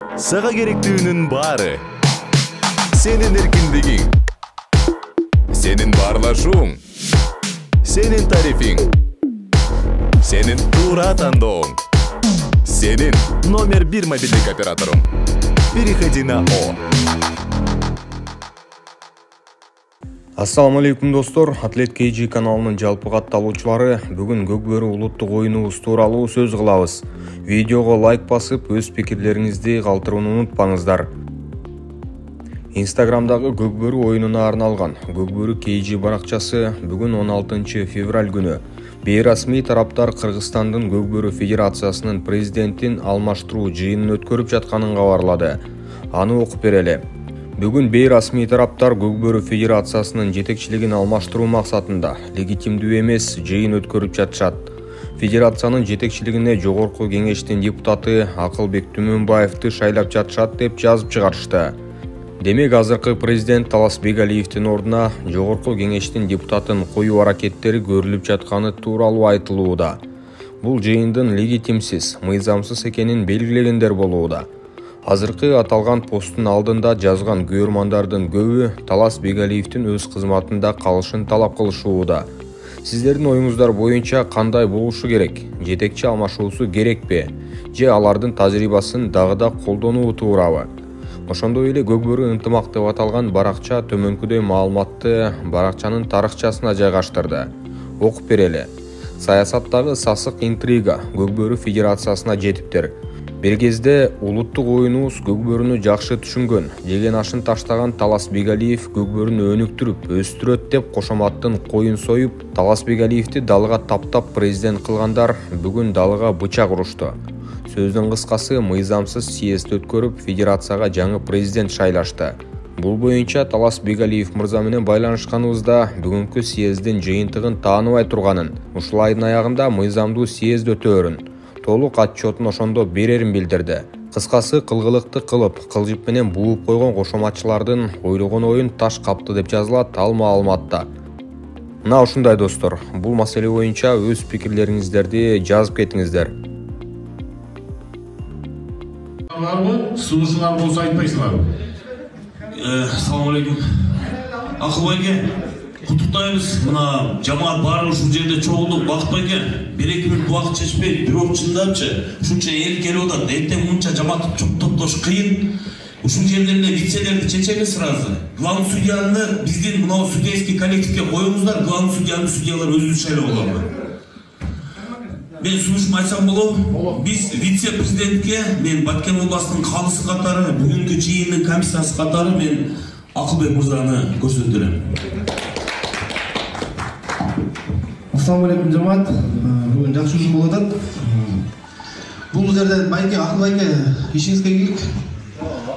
Сага керектүүнүн баары. Сенин эркиндигиң. Сенин баарлашууң. Сенин тарифиң. Сенин туура тандооң. Сенин номер 1 мобилдик операторуң. Переходи на О. Ассаламу алейкум достор, Атлет KG каналынын жалпы катталуучулары, бүгүн Көкбөрү улуттук оюнубуз тууралуу сөз кылабыз. Видеого лайк басып, өз пикирлериңизди калтырууну унутпаңыздар. Инстаграмдагы Көкбөрү оюнуна арналган Көкбөрү KG баракчасы бүгүн 16 февраль күнү бейрасмий тараптар Кыргызстандын Көкбөрү Федерациясынын президентин алмаштыруу жыйынын өткөрүп жатканын кабарлады. Аны окуп берели. Бүгүн бейрасмий тараптар Көкбөрү Федерациясынын жетекчилигин алмаштыруу максатында легитимдүү эмес жыйын өткөрүп жатышат. Федерациянын жетекчилигине жогорку кеңештин депутаты Акылбек Түмөнбаевди шайлап жатышат деп жазып чыгарышты. Демек азыркы президент Талас Бегалиевдин ордуна жогорку кеңештин депутатын коюу аракеттери көрүлүп жатканы тууралуу айтылууда. Бул жыйындын легитимсиз, мыйзамсыз экенин белгилегендер болууда. Азыркы аталган посттун алдында жазган көрмандардын көбү Талас Бегалиевдин өз кызматында калышын талап кылышууда. Сиздердин оюңуздар боюнча кандай болушу керек? Жетекчи алмашуусу керекпи? Же алардын тажрыйбасын дагы да колдонуу туурабы? Ошондой эле Көкбөрү ынтымак деп аталган баракча төмөнкүдөй маалыматты баракчанын тарыхчасына жайгаштырды. Окуп берели. Саясаттагы сасык интрига Көкбөрү Федерациясына жетиптир. Бир кезде улуттук оюнубуз Көкбөрүнү жакшы түшүнгөн, жеген ашын таштаган Талас Бегалиев Көкбөрүнү өнүктүрүп, өстүрөт деп кошоматтын коюн союп, Талас Бегалиевди далыга таптап президент кылгандар бүгүн далыга бычак урушту. Сөздүн кыскасы, мыйзамсыз съезд өткөрүп, федерацияга жаңы президент шайлашты. Бул боюнча Талас Бегалиев мырза менен байланышканыбызда бүгүнкү съездин жыйынтыгын тааныбай турганын, ушул айдын аягында мыйзамдуу съезд өтөөрүн, толук отчетун ошондо берерин билдирди. Кыскасы, кылгылыкты кылып, кылжып менен бууп койгон кошоматчылардын ойлогон оюн таш капты деп жазылат ал маалыматта. Мына ушундай достор, бул маселе боюнча өз пикирлериңиздерди жазып кетиңиздер. Сунушуңар болсо айтпайсыңарбы? Ассаламу алейкум. Акыл байке, куттуктайбыз. Мына жамаат баары ушул жерде чогулдук. Бакыт байке, 1-2 мүнөт убакыт чечпей, бирок чындапчы, ушунча эл келип атат. Эртең мынча жамаат топтош кыйын. Ушул жерден эле вицелерди чечели сразу. Главный судьяны биздин мына судейский коллективге коюңуздар. Главный судьяны судьялар өзү шайлап алабы? Мен сунушум айтсам болобу? Биз вице-президентке мен Баткен областынын калысы катары, бүгүнкү жыйындын комиссиясы катары мен Акылбек мырзаны көрсөтөлөм. Ассаламу алейкум жамаат. Бүгүн жакшы ушул болуп атат. Бул жерден байке, Акыл байке, ишиңизге келик.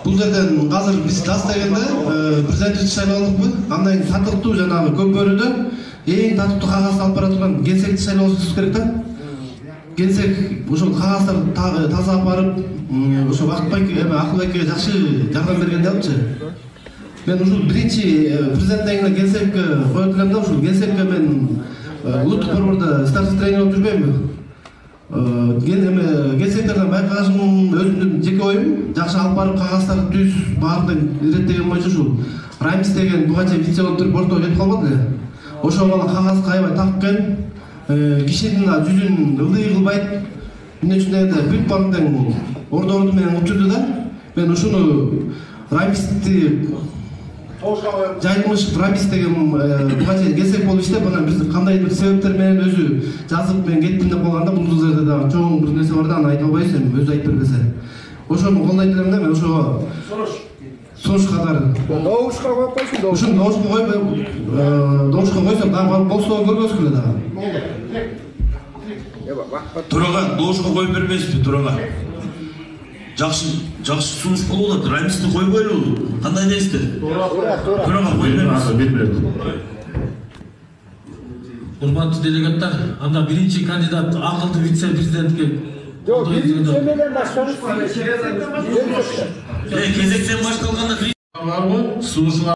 Бул жерден азыр биз жаз дегенде президенттикти шайлап алдыкпы? Андан кийин татыктуу жанагы Көкбөрүдө эң татыктуу кагаз алып бара турган Генсекти шайлообуз керек да. Генсек ошол кагаздарды таза алып барып, ошо Бакыт байке, Акыл байке жакшы жардам берген депчи. Мен ушул биринчи президенттен Генсекке коет элем да, ушул Генсекке мен улуттук борбордо старший тренер болуп жүрбөймүн. Генсектерден байкагашым өзүмдүн жеке оюм, жакшы алып барып кагаздарды түз баардыгын иреттеген боюнча ушул Рамис деген буга чейин вице болуп туруп борто кетип калбады эле. Ошол бала кагазды аябай таккен, кишинин жүзүн ылдый кылбайт. Эмне үчүн дегенде бүт банктын ордорду менен учурду да. Мен ушуну Рамисти жайылмыш Рамис деген буга чейин Генсек болуп иштеп, анан биз кандай бир себептер менен өзү жазып мен кеттим деп калганда, бул жерде дагы чоң бир нерсе бар да, аны айта албайбыз эми, өзү айтып бербесе. Ошону колдойт элем да, мен ошого сунуш катары. Добушка коюп койсуң, ушуну добушка коюп, добушка койсок дагы болсо көрбөсүк эле дагы. Турага, добушка коюп бербейсизби, турага? Жакшы сунуш болуп атат. Рамисти койбойлубу? Кандай дейсиздер? Турага коюп бербейсиз. Урматтуу делегаттар, анда биринчи кандидат акылдуу вице-президентке. Жок, биринчи менен башталып. Кезектен башталганда